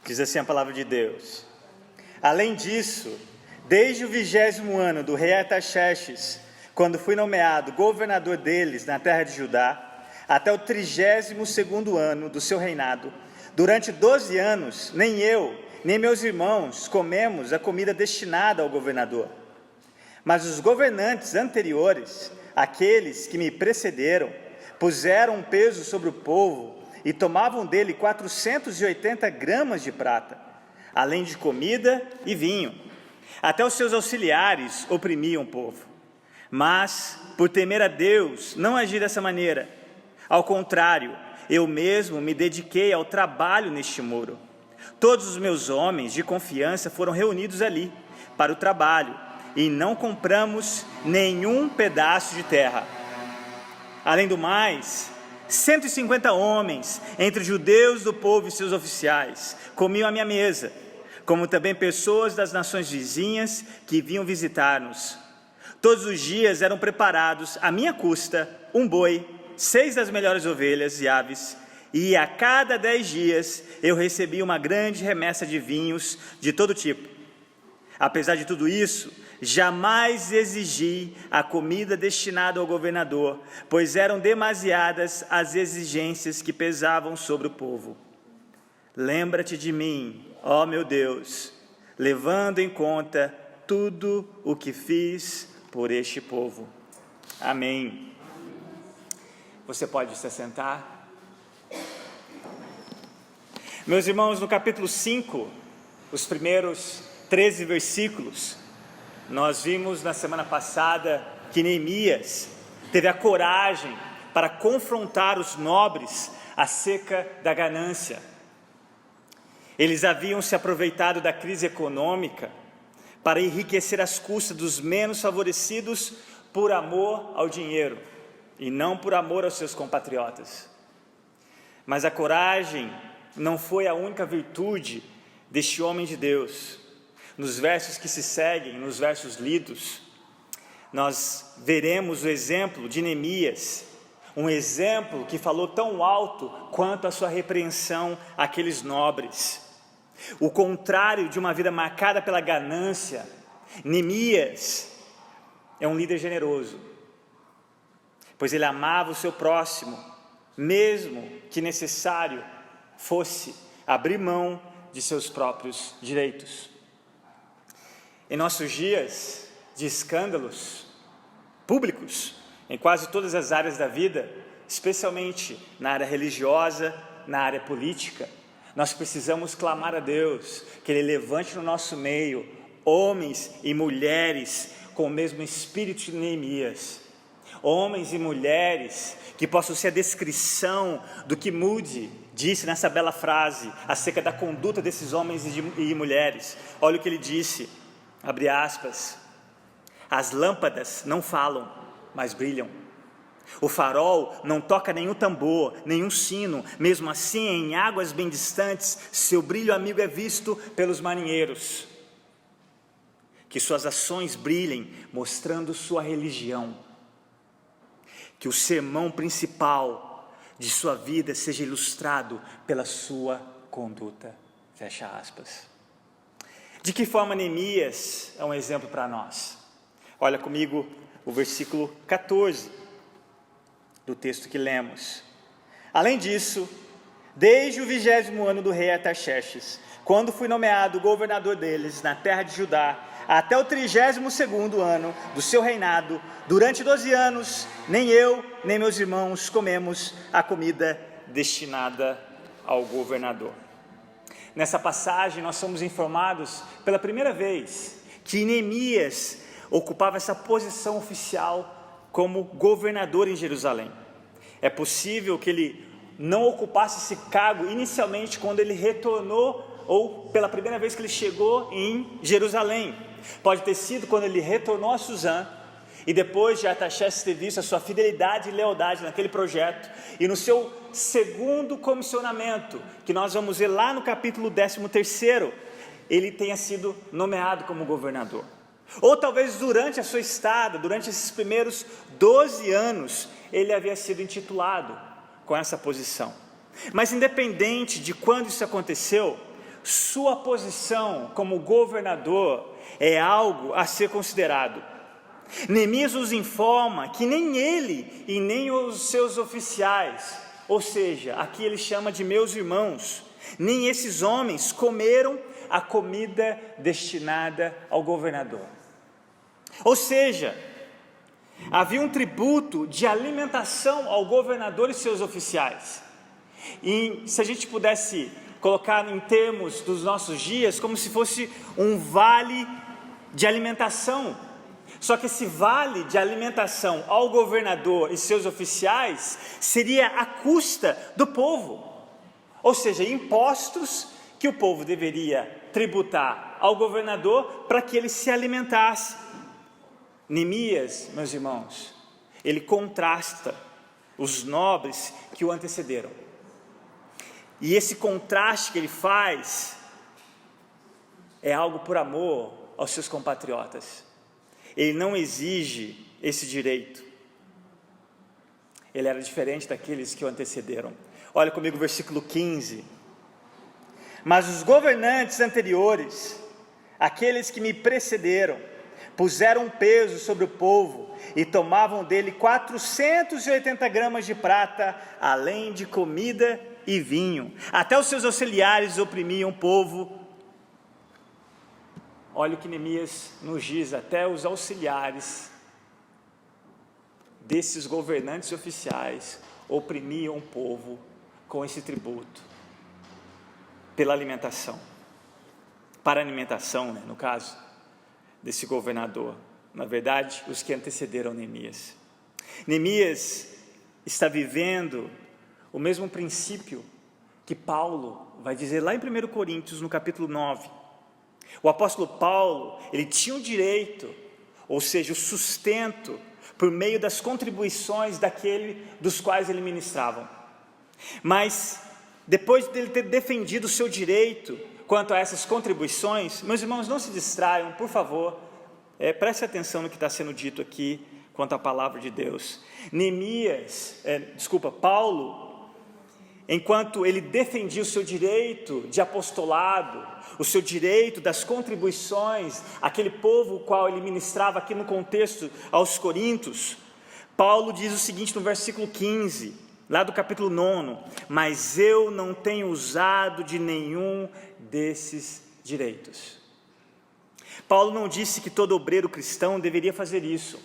Diz assim a palavra de Deus: além disso, desde o 20º ano do rei Artaxerxes, quando fui nomeado governador deles na terra de Judá, até o 32º ano do seu reinado, durante 12 anos, nem eu, nem meus irmãos comemos a comida destinada ao governador. Mas os governantes anteriores, aqueles que me precederam, puseram um peso sobre o povo e tomavam dele 480 gramas de prata, além de comida e vinho. Até os seus auxiliares oprimiam o povo. Mas, por temer a Deus, não agi dessa maneira. Ao contrário, eu mesmo me dediquei ao trabalho neste muro. Todos os meus homens de confiança foram reunidos ali para o trabalho, e não compramos nenhum pedaço de terra. Além do mais, 150 homens, entre judeus do povo e seus oficiais, comiam à minha mesa, como também pessoas das nações vizinhas que vinham visitar-nos. Todos os dias eram preparados, à minha custa, um boi, 6 das melhores ovelhas e aves, e a cada 10 dias eu recebia uma grande remessa de vinhos de todo tipo. Apesar de tudo isso, jamais exigi a comida destinada ao governador, pois eram demasiadas as exigências que pesavam sobre o povo. Lembra-te de mim, ó meu Deus, levando em conta tudo o que fiz por este povo. Amém. Você pode se assentar? Meus irmãos, no capítulo 5, os primeiros 13 versículos, nós vimos na semana passada que Neemias teve a coragem para confrontar os nobres acerca da ganância. Eles haviam se aproveitado da crise econômica para enriquecer às custas dos menos favorecidos por amor ao dinheiro e não por amor aos seus compatriotas. Mas a coragem não foi a única virtude deste homem de Deus. Nos versos que se seguem, nos versos lidos, nós veremos o exemplo de Neemias, um exemplo que falou tão alto quanto a sua repreensão àqueles nobres. O contrário de uma vida marcada pela ganância, Neemias é um líder generoso, pois ele amava o seu próximo, mesmo que necessário fosse abrir mão de seus próprios direitos. Em nossos dias de escândalos públicos, em quase todas as áreas da vida, especialmente na área religiosa, na área política, nós precisamos clamar a Deus, que Ele levante no nosso meio homens e mulheres com o mesmo espírito de Neemias, homens e mulheres que possam ser a descrição do que Moody disse nessa bela frase, acerca da conduta desses homens e mulheres. Olha o que ele disse, abre aspas: as lâmpadas não falam, mas brilham. O farol não toca nenhum tambor, nenhum sino. Mesmo assim, em águas bem distantes, seu brilho amigo é visto pelos marinheiros. Que suas ações brilhem, mostrando sua religião. Que o sermão principal de sua vida seja ilustrado pela sua conduta. Fecha aspas. De que forma Neemias é um exemplo para nós? Olha comigo o versículo 14 do texto que lemos. Além disso, desde o 20º ano do rei Artaxerxes, quando fui nomeado governador deles na terra de Judá, até o 32º ano do seu reinado, durante 12 anos, nem eu, nem meus irmãos comemos a comida destinada ao governador. Nessa passagem, nós somos informados pela primeira vez que Neemias ocupava essa posição oficial como governador em Jerusalém. É possível que ele não ocupasse esse cargo inicialmente quando ele retornou, ou pela primeira vez que ele chegou em Jerusalém. Pode ter sido quando ele retornou a Suzã, e depois de Artaxerxes ter visto a sua fidelidade e lealdade naquele projeto, e no seu segundo comissionamento, que nós vamos ver lá no capítulo 13º, ele tenha sido nomeado como governador. Ou talvez durante a sua estada, durante esses primeiros 12 anos, ele havia sido intitulado com essa posição. Mas independente de quando isso aconteceu, sua posição como governador é algo a ser considerado. Neemias nos informa que nem ele e nem os seus oficiais, ou seja, aqui ele chama de meus irmãos, nem esses homens comeram a comida destinada ao governador. Ou seja, havia um tributo de alimentação ao governador e seus oficiais. E se a gente pudesse colocar em termos dos nossos dias, como se fosse um vale de alimentação. Só que esse vale de alimentação ao governador e seus oficiais seria à custa do povo. Ou seja, impostos que o povo deveria tributar ao governador para que ele se alimentasse. Neemias, meus irmãos, ele contrasta os nobres que o antecederam. E esse contraste que ele faz é algo por amor aos seus compatriotas. Ele não exige esse direito. Ele era diferente daqueles que o antecederam. Olha comigo o versículo 15. Mas os governantes anteriores, aqueles que me precederam, puseram peso sobre o povo e tomavam dele 480 gramas de prata, além de comida e vinho. Até os seus auxiliares oprimiam o povo. Olha o que Neemias nos diz, até os auxiliares desses governantes oficiais oprimiam o povo com esse tributo, pela alimentação, para a alimentação, no caso, desse governador, na verdade, os que antecederam Neemias. Neemias está vivendo o mesmo princípio que Paulo vai dizer lá em 1 Coríntios, no capítulo 9. O apóstolo Paulo, ele tinha o direito, ou seja, o sustento, por meio das contribuições dos quais ele ministrava. Mas, depois dele ter defendido o seu direito quanto a essas contribuições, meus irmãos, não se distraiam, por favor, preste atenção no que está sendo dito aqui, quanto à palavra de Deus. Paulo, enquanto ele defendia o seu direito de apostolado, o seu direito das contribuições, aquele povo o qual ele ministrava aqui no contexto aos Coríntios, Paulo diz o seguinte no versículo 15, lá do capítulo 9, mas eu não tenho usado de nenhum desses direitos. Paulo não disse que todo obreiro cristão deveria fazer isso,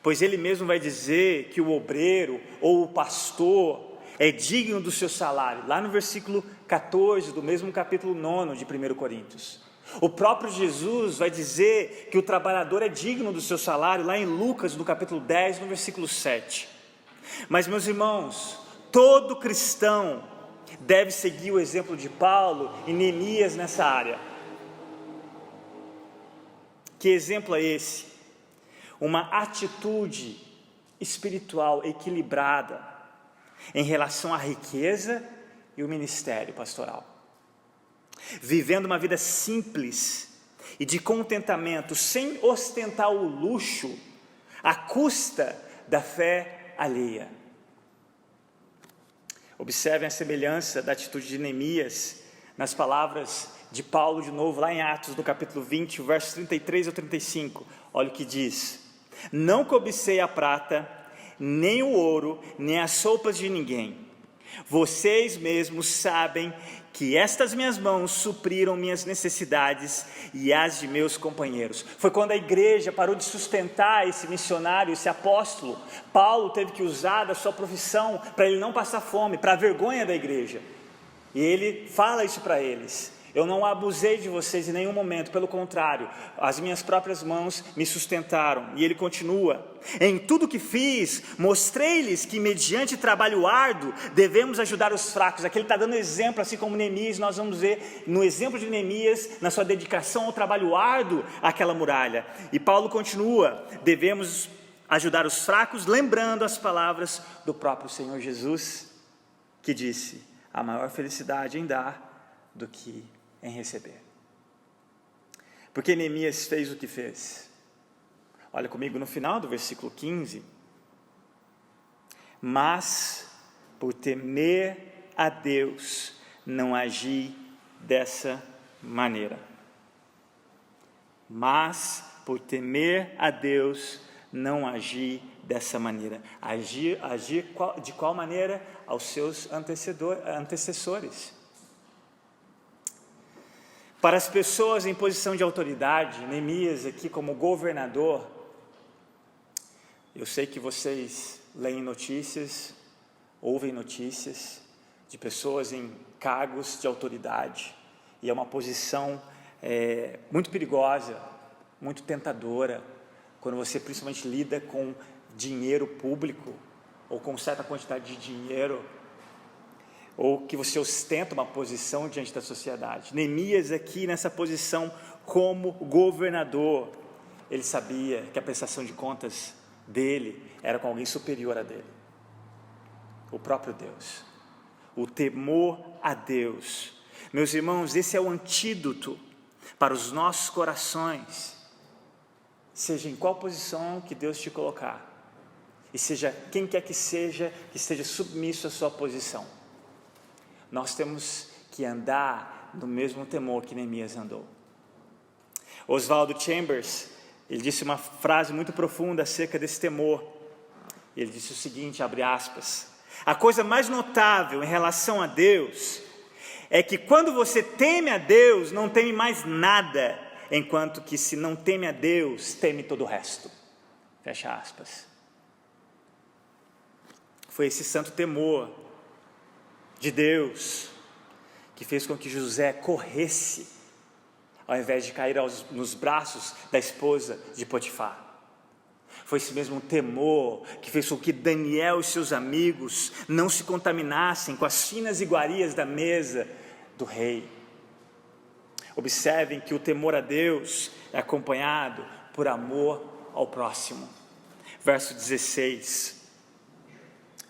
pois ele mesmo vai dizer que o obreiro ou o pastor é digno do seu salário, lá no versículo 14 do mesmo capítulo 9 de 1 Coríntios. O próprio Jesus vai dizer que o trabalhador é digno do seu salário, lá em Lucas, no capítulo 10, no versículo 7. Mas, meus irmãos, todo cristão deve seguir o exemplo de Paulo e Neemias nessa área. Que exemplo é esse? Uma atitude espiritual equilibrada em relação à riqueza e o ministério pastoral, vivendo uma vida simples e de contentamento, sem ostentar o luxo, à custa da fé alheia. Observem a semelhança da atitude de Neemias nas palavras de Paulo de novo, lá em Atos, no capítulo 20, versos 33 ao 35, olha o que diz: não cobicei a prata, nem o ouro, nem as roupas de ninguém. Vocês mesmos sabem que estas minhas mãos supriram minhas necessidades e as de meus companheiros. Foi quando a igreja parou de sustentar esse missionário, esse apóstolo, Paulo teve que usar da sua profissão para ele não passar fome, para a vergonha da igreja. E ele fala isso para eles: eu não abusei de vocês em nenhum momento, pelo contrário, as minhas próprias mãos me sustentaram. E ele continua: em tudo que fiz, mostrei-lhes que mediante trabalho árduo, devemos ajudar os fracos. Aqui ele está dando exemplo, assim como Neemias, nós vamos ver no exemplo de Neemias, na sua dedicação ao trabalho árduo, àquela muralha. E Paulo continua: devemos ajudar os fracos, lembrando as palavras do próprio Senhor Jesus, que disse: a maior felicidade em dar do que em receber. Porque Neemias fez o que fez? Olha comigo no final do versículo 15. Mas, por temer a Deus, não agi dessa maneira. Mas, por temer a Deus, não agi dessa maneira. Agir de qual maneira? Aos seus antecessores. Para as pessoas em posição de autoridade, Neemias aqui como governador, eu sei que vocês leem notícias, ouvem notícias de pessoas em cargos de autoridade, e é uma posição muito perigosa, muito tentadora, quando você principalmente lida com dinheiro público, ou com certa quantidade de dinheiro, ou que você ostenta uma posição diante da sociedade. Neemias aqui nessa posição como governador, ele sabia que a prestação de contas dele era com alguém superior a dele, o próprio Deus. O temor a Deus. Meus irmãos, esse é o antídoto para os nossos corações, seja em qual posição que Deus te colocar, e seja quem quer que esteja submisso à sua posição. Nós temos que andar no mesmo temor que Neemias andou. Oswald Chambers, ele disse uma frase muito profunda acerca desse temor. Ele disse o seguinte, abre aspas: a coisa mais notável em relação a Deus é que quando você teme a Deus, não teme mais nada, enquanto que se não teme a Deus, teme todo o resto. Fecha aspas. Foi esse santo temor de Deus que fez com que José corresse, ao invés de cair nos braços da esposa de Potifar. Foi esse mesmo temor que fez com que Daniel e seus amigos não se contaminassem com as finas iguarias da mesa do rei. Observem que o temor a Deus é acompanhado por amor ao próximo. Verso 16.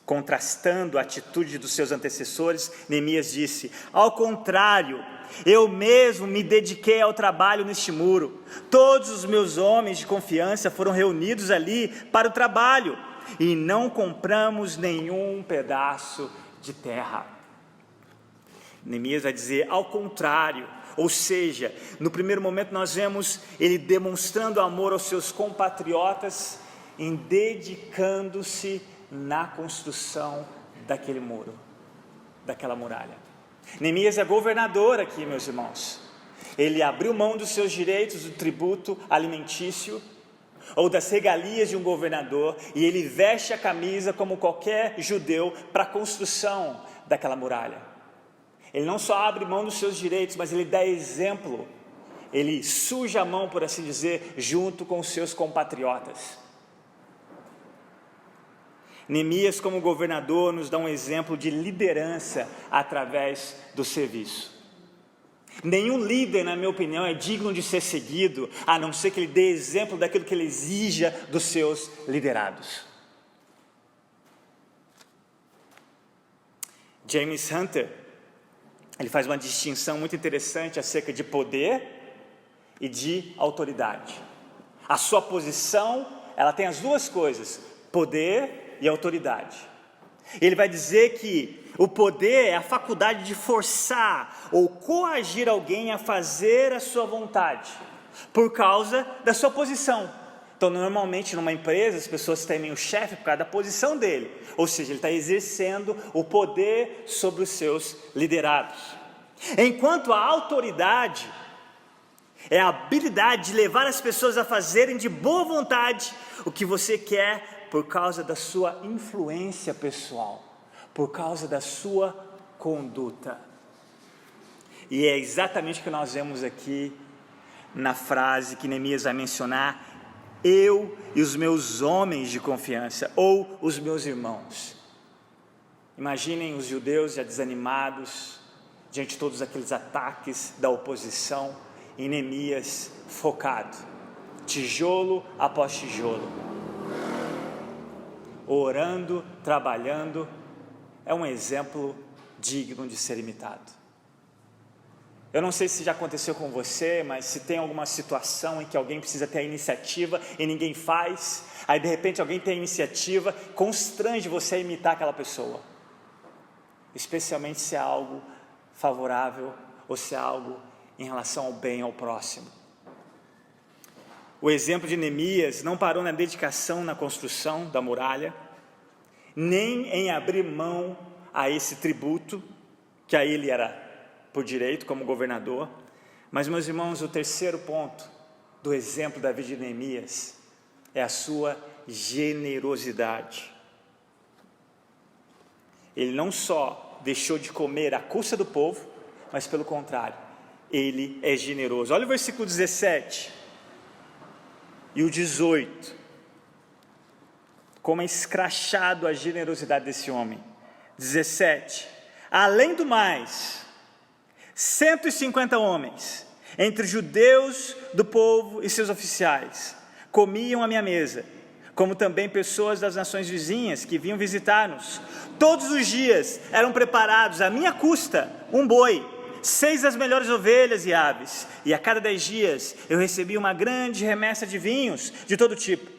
Contrastando a atitude dos seus antecessores, Neemias disse: ao contrário, eu mesmo me dediquei ao trabalho neste muro. Todos os meus homens de confiança foram reunidos ali para o trabalho, e não compramos nenhum pedaço de terra. Neemias vai dizer ao contrário, ou seja, no primeiro momento nós vemos ele demonstrando amor aos seus compatriotas, em dedicando-se na construção daquele muro, daquela muralha. Neemias é governador aqui, meus irmãos. Ele abriu mão dos seus direitos do tributo alimentício, ou das regalias de um governador, e ele veste a camisa como qualquer judeu para a construção daquela muralha. Ele não só abre mão dos seus direitos, mas ele dá exemplo, ele suja a mão, por assim dizer, junto com os seus compatriotas. Neemias, como governador, nos dá um exemplo de liderança através do serviço. Nenhum líder, na minha opinião, é digno de ser seguido, a não ser que ele dê exemplo daquilo que ele exija dos seus liderados. James Hunter, ele faz uma distinção muito interessante acerca de poder e de autoridade. A sua posição, ela tem as duas coisas, poder e autoridade. Ele vai dizer que o poder é a faculdade de forçar ou coagir alguém a fazer a sua vontade, por causa da sua posição. Então, normalmente numa empresa as pessoas temem o chefe por causa da posição dele, ou seja, ele está exercendo o poder sobre os seus liderados. Enquanto a autoridade é a habilidade de levar as pessoas a fazerem de boa vontade o que você quer, por causa da sua influência pessoal, por causa da sua conduta. E é exatamente o que nós vemos aqui na frase que Neemias vai mencionar: eu e os meus homens de confiança, ou os meus irmãos. Imaginem os judeus já desanimados, diante de todos aqueles ataques da oposição, e Neemias focado, tijolo após tijolo, orando, trabalhando. É um exemplo digno de ser imitado. Eu não sei se já aconteceu com você, mas se tem alguma situação em que alguém precisa ter a iniciativa e ninguém faz, aí de repente alguém tem a iniciativa, constrange você a imitar aquela pessoa, especialmente se é algo favorável ou se é algo em relação ao bem ao próximo. O exemplo de Neemias não parou na dedicação na construção da muralha, nem em abrir mão a esse tributo, que a ele era por direito como governador. Mas, meus irmãos, o terceiro ponto do exemplo da vida de Neemias é a sua generosidade. Ele não só deixou de comer à custa do povo, mas pelo contrário, ele é generoso. Olha o versículo 17 e o 18, como é escrachado a generosidade desse homem. 17, além do mais, 150 homens, entre judeus do povo e seus oficiais, comiam à minha mesa, como também pessoas das nações vizinhas que vinham visitar-nos. Todos os dias eram preparados à minha custa um boi, 6 das melhores ovelhas e aves, e a cada 10 dias eu recebia uma grande remessa de vinhos de todo tipo.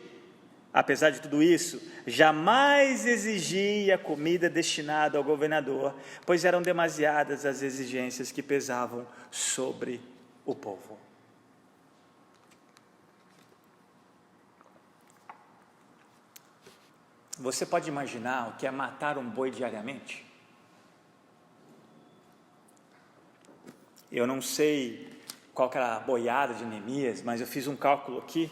Apesar de tudo isso, jamais exigia comida destinada ao governador, pois eram demasiadas as exigências que pesavam sobre o povo. Você pode imaginar o que é matar um boi diariamente? Eu não sei qual que era a boiada de Neemias, mas eu fiz um cálculo aqui.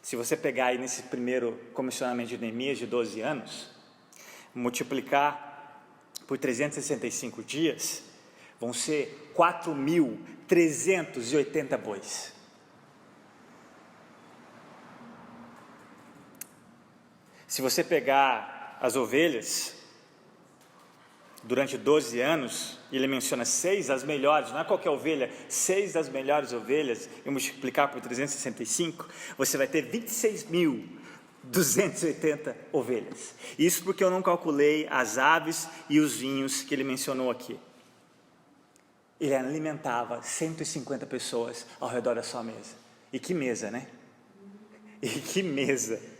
Se você pegar aí nesse primeiro comissionamento de Neemias de 12 anos, multiplicar por 365 dias, vão ser 4.380 bois. Se você pegar as ovelhas, durante 12 anos, ele menciona 6 das melhores, não é qualquer ovelha, 6 das melhores ovelhas, e multiplicar por 365, você vai ter 26.280 ovelhas. Isso porque eu não calculei as aves e os vinhos que ele mencionou aqui. Ele alimentava 150 pessoas ao redor da sua mesa. E que mesa, né? E que mesa!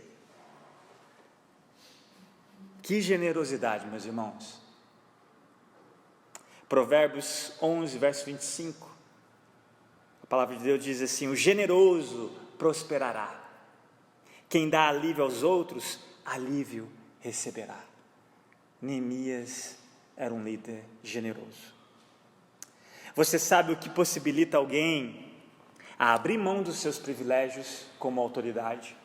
Que generosidade, meus irmãos. Provérbios 11, verso 25. A palavra de Deus diz assim: o generoso prosperará. Quem dá alívio aos outros, alívio receberá. Neemias era um líder generoso. Você sabe o que possibilita alguém a abrir mão dos seus privilégios como autoridade?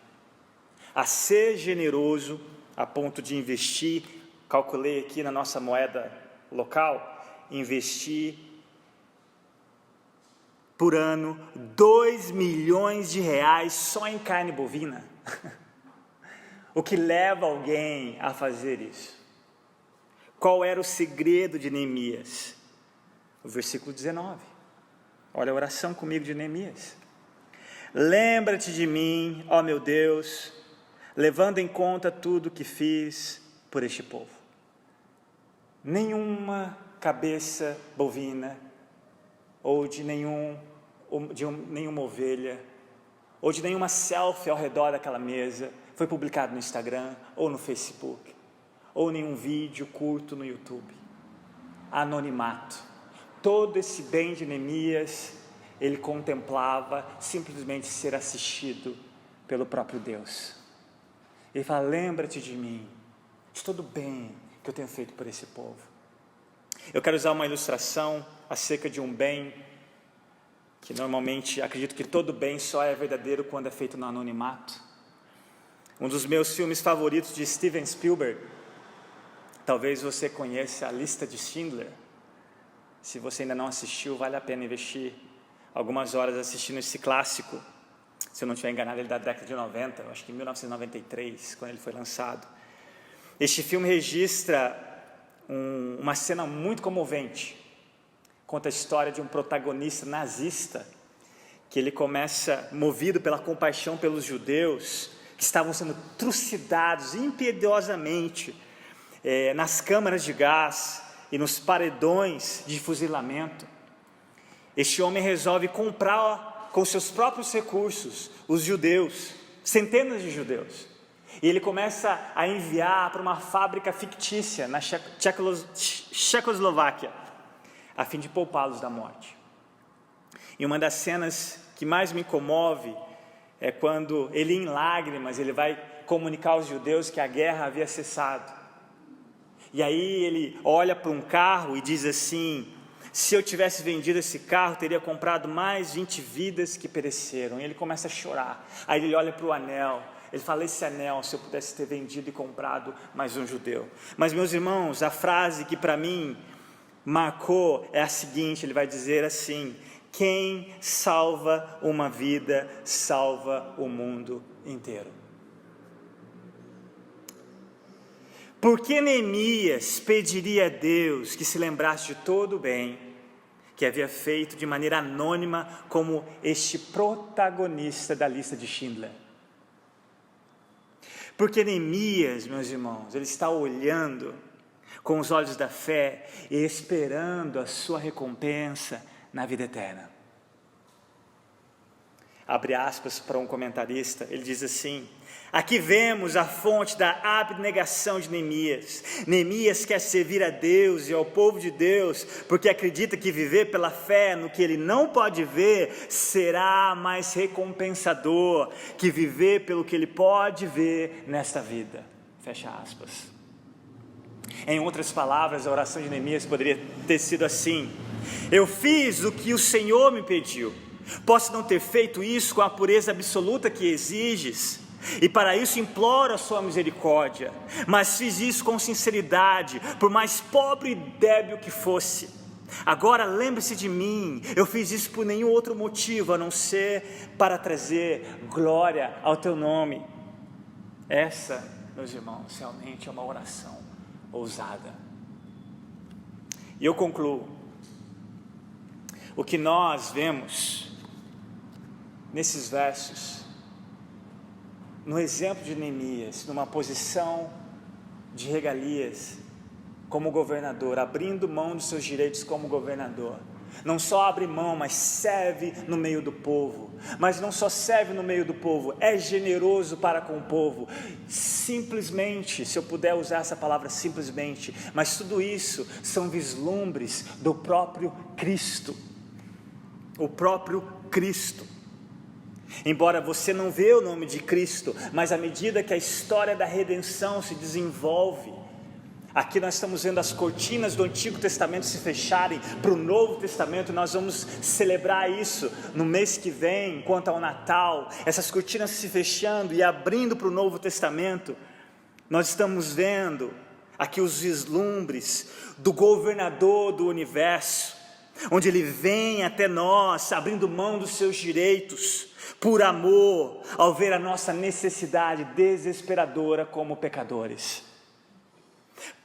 A ser generoso a ponto de investir, calculei aqui na nossa moeda local, investir por ano 2 milhões de reais só em carne bovina. O que leva alguém a fazer isso? Qual era o segredo de Neemias? O versículo 19. Olha a oração comigo de Neemias. Lembra-te de mim, ó meu Deus, levando em conta tudo que fiz por este povo. Nenhuma cabeça bovina, ou de nenhuma ovelha, ou de nenhuma selfie ao redor daquela mesa foi publicado no Instagram, ou no Facebook, ou nenhum vídeo curto no YouTube. Anonimato. Todo esse bem de Neemias, ele contemplava simplesmente ser assistido pelo próprio Deus. Ele fala: lembra-te de mim, de todo o bem que eu tenho feito por esse povo. Eu quero usar uma ilustração acerca de um bem que normalmente acredito que todo bem só é verdadeiro quando é feito no anonimato. Um dos meus filmes favoritos de Steven Spielberg, talvez você conheça A Lista de Schindler. Se você ainda não assistiu, vale a pena investir algumas horas assistindo esse clássico. Se eu não estiver enganado, ele é da década de 90, eu acho que em 1993, quando ele foi lançado. Este filme registra uma cena muito comovente. Conta a história de um protagonista nazista, que ele começa, movido pela compaixão pelos judeus, que estavam sendo trucidados impiedosamente nas câmaras de gás e nos paredões de fuzilamento. Este homem resolve comprar com seus próprios recursos os judeus, centenas de judeus, e ele começa a enviar para uma fábrica fictícia na Checoslováquia. a fim de poupá-los da morte. E uma das cenas que mais me comove é quando ele, em lágrimas, ele vai comunicar aos judeus que a guerra havia cessado. E aí ele olha para um carro e diz assim: se eu tivesse vendido esse carro, teria comprado mais 20 vidas que pereceram. E ele começa a chorar. Aí ele olha para o anel. Ele fala: esse anel, se eu pudesse ter vendido e comprado mais um judeu. Mas, meus irmãos, a frase que para mim marcou é a seguinte: ele vai dizer assim: quem salva uma vida, salva o mundo inteiro. Por que Neemias pediria a Deus que se lembrasse de todo o bem que havia feito de maneira anônima, como este protagonista da lista de Schindler? Porque Neemias, meus irmãos, ele está olhando com os olhos da fé e esperando a sua recompensa na vida eterna. Abre aspas para um comentarista, ele diz assim: aqui vemos a fonte da abnegação de Neemias. Neemias quer servir a Deus e ao povo de Deus, porque acredita que viver pela fé no que ele não pode ver será mais recompensador que viver pelo que ele pode ver nesta vida. Fecha aspas. Em outras palavras, a oração de Neemias poderia ter sido assim: eu fiz o que o Senhor me pediu. Posso não ter feito isso com a pureza absoluta que exiges, e para isso imploro a sua misericórdia, mas fiz isso com sinceridade, por mais pobre e débil que fosse. Agora lembre-se de mim, eu fiz isso por nenhum outro motivo, a não ser para trazer glória ao teu nome. Essa, meus irmãos, realmente é uma oração ousada. E eu concluo: o que nós vemos nesses versos, no exemplo de Neemias, numa posição de regalias como governador, abrindo mão dos seus direitos como governador, não só abre mão, mas serve no meio do povo, mas não só serve no meio do povo, é generoso para com o povo, simplesmente, se eu puder usar essa palavra simplesmente, mas tudo isso são vislumbres do próprio Cristo, o próprio Cristo. Embora você não vê o nome de Cristo, mas à medida que a história da redenção se desenvolve, aqui nós estamos vendo as cortinas do Antigo Testamento se fecharem para o Novo Testamento. Nós vamos celebrar isso no mês que vem, quanto ao Natal, essas cortinas se fechando e abrindo para o Novo Testamento. Nós estamos vendo aqui os vislumbres do governador do universo, onde ele vem até nós, abrindo mão dos seus direitos, por amor, ao ver a nossa necessidade desesperadora como pecadores.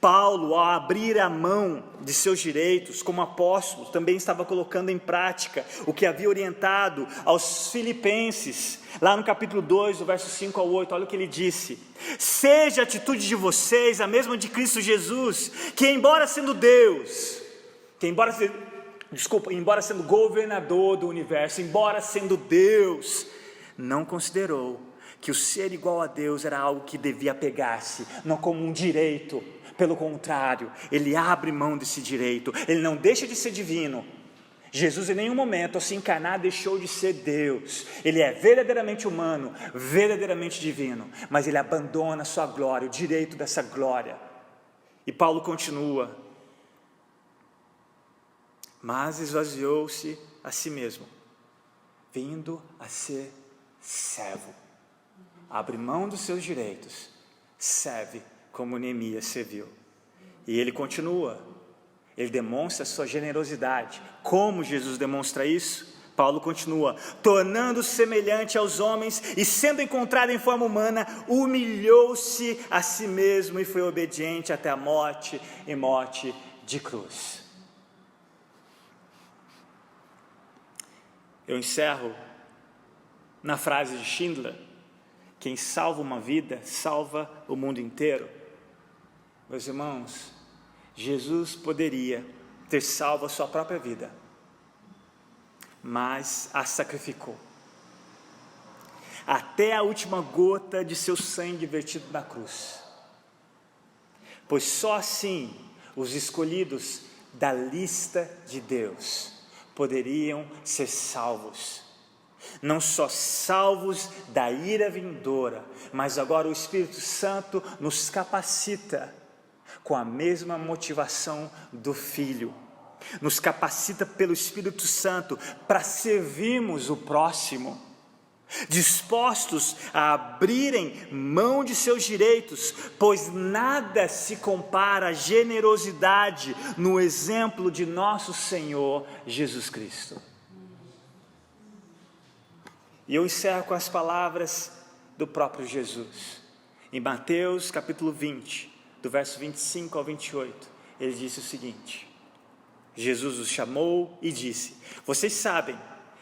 Paulo, ao abrir a mão de seus direitos como apóstolo, também estava colocando em prática o que havia orientado aos filipenses, lá no capítulo 2, do verso 5 ao 8, olha o que ele disse: seja a atitude de vocês a mesma de Cristo Jesus, que embora sendo Deus, embora sendo governador do universo, embora sendo Deus, não considerou que o ser igual a Deus era algo que devia pegar-se, não como um direito. Pelo contrário, ele abre mão desse direito, ele não deixa de ser divino. Jesus em nenhum momento, ao se encarnar, deixou de ser Deus. Ele é verdadeiramente humano, verdadeiramente divino, mas ele abandona a sua glória, o direito dessa glória. E Paulo continua: mas esvaziou-se a si mesmo, vindo a ser servo. Abre mão dos seus direitos, serve como Neemias serviu. E ele continua, ele demonstra a sua generosidade. Como Jesus demonstra isso? Paulo continua: tornando-se semelhante aos homens e sendo encontrado em forma humana, humilhou-se a si mesmo e foi obediente até a morte e morte de cruz. Eu encerro na frase de Schindler: quem salva uma vida, salva o mundo inteiro. Meus irmãos, Jesus poderia ter salvo a sua própria vida, mas a sacrificou, até a última gota de seu sangue vertido na cruz, pois só assim os escolhidos da lista de Deus poderiam ser salvos. Não só salvos da ira vindoura, mas agora o Espírito Santo nos capacita com a mesma motivação do Filho. Nos capacita pelo Espírito Santo para servirmos o próximo, dispostos a abrirem mão de seus direitos, pois nada se compara à generosidade no exemplo de nosso Senhor Jesus Cristo. E eu encerro com as palavras do próprio Jesus. Em Mateus capítulo 20, do verso 25 ao 28, ele disse o seguinte: Jesus os chamou e disse: vocês sabem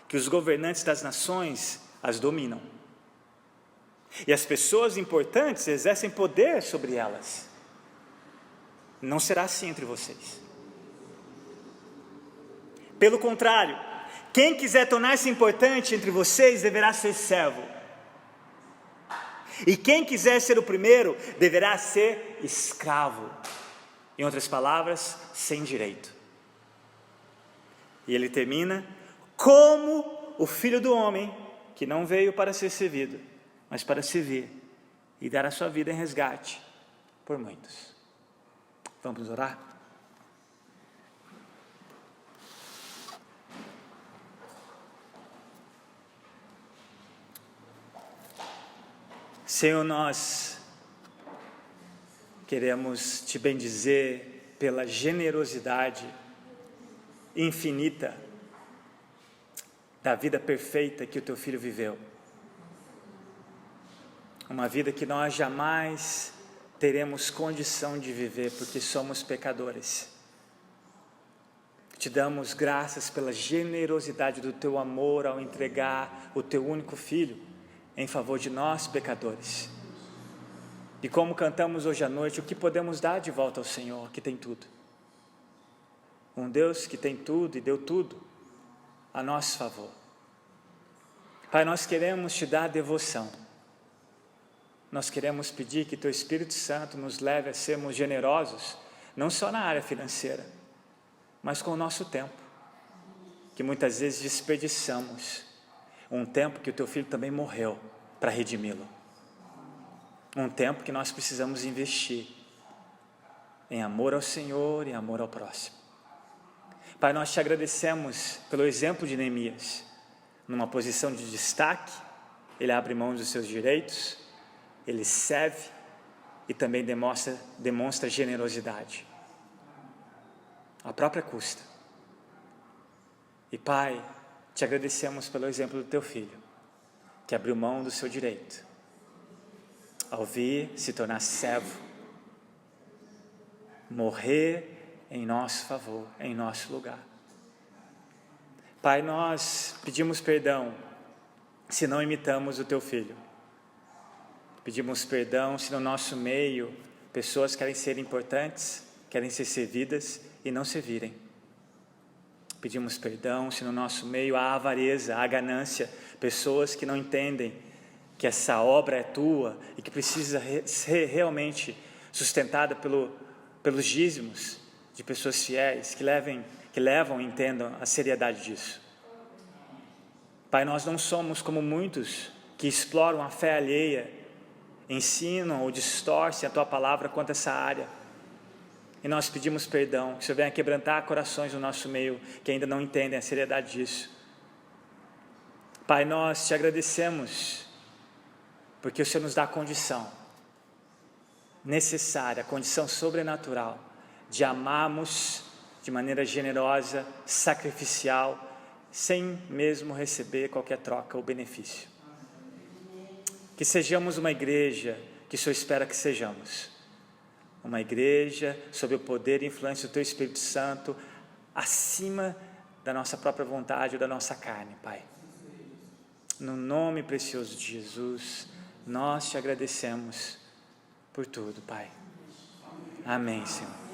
que os governantes das nações as dominam, e as pessoas importantes exercem poder sobre elas. Não será assim entre vocês. Pelo contrário, quem quiser tornar-se importante entre vocês deverá ser servo, e quem quiser ser o primeiro deverá ser escravo. Em outras palavras, sem direito. E ele termina: como o Filho do Homem, que não veio para ser servido, mas para servir e dar a sua vida em resgate por muitos. Vamos orar? Senhor, nós queremos te bendizer pela generosidade infinita da vida perfeita que o teu Filho viveu. Uma vida que nós jamais teremos condição de viver, porque somos pecadores. Te damos graças pela generosidade do teu amor ao entregar o teu único Filho em favor de nós pecadores. E como cantamos hoje à noite, o que podemos dar de volta ao Senhor, que tem tudo? Um Deus que tem tudo e deu tudo a nosso favor. Pai, nós queremos te dar devoção. Nós queremos pedir que teu Espírito Santo nos leve a sermos generosos, não só na área financeira, mas com o nosso tempo, que muitas vezes desperdiçamos. Um tempo que o teu Filho também morreu para redimi-lo. Um tempo que nós precisamos investir em amor ao Senhor e amor ao próximo. Pai, nós te agradecemos pelo exemplo de Neemias. Numa posição de destaque, ele abre mão dos seus direitos, ele serve e também demonstra generosidade, à própria custa. E Pai, te agradecemos pelo exemplo do teu Filho, que abriu mão do seu direito, ao vir se tornar servo, morrer em nosso favor, em nosso lugar. Pai, nós pedimos perdão se não imitamos o teu Filho. Pedimos perdão se no nosso meio pessoas querem ser importantes, querem ser servidas e não servirem. Pedimos perdão se no nosso meio há avareza, há ganância, pessoas que não entendem que essa obra é tua e que precisa ser realmente sustentada pelos dízimos de pessoas fiéis, que levam e entendam a seriedade disso. Pai, nós não somos como muitos que exploram a fé alheia, ensinam ou distorcem a tua palavra quanto a essa área. E nós pedimos perdão, que o Senhor venha quebrantar corações no nosso meio, que ainda não entendem a seriedade disso. Pai, nós te agradecemos, porque o Senhor nos dá a condição necessária, a condição sobrenatural, de amarmos de maneira generosa, sacrificial, sem mesmo receber qualquer troca ou benefício. Que sejamos uma igreja que o Senhor espera que sejamos. Uma igreja sob o poder e influência do teu Espírito Santo, acima da nossa própria vontade ou da nossa carne, Pai. No nome precioso de Jesus, nós te agradecemos por tudo, Pai. Amém, Senhor.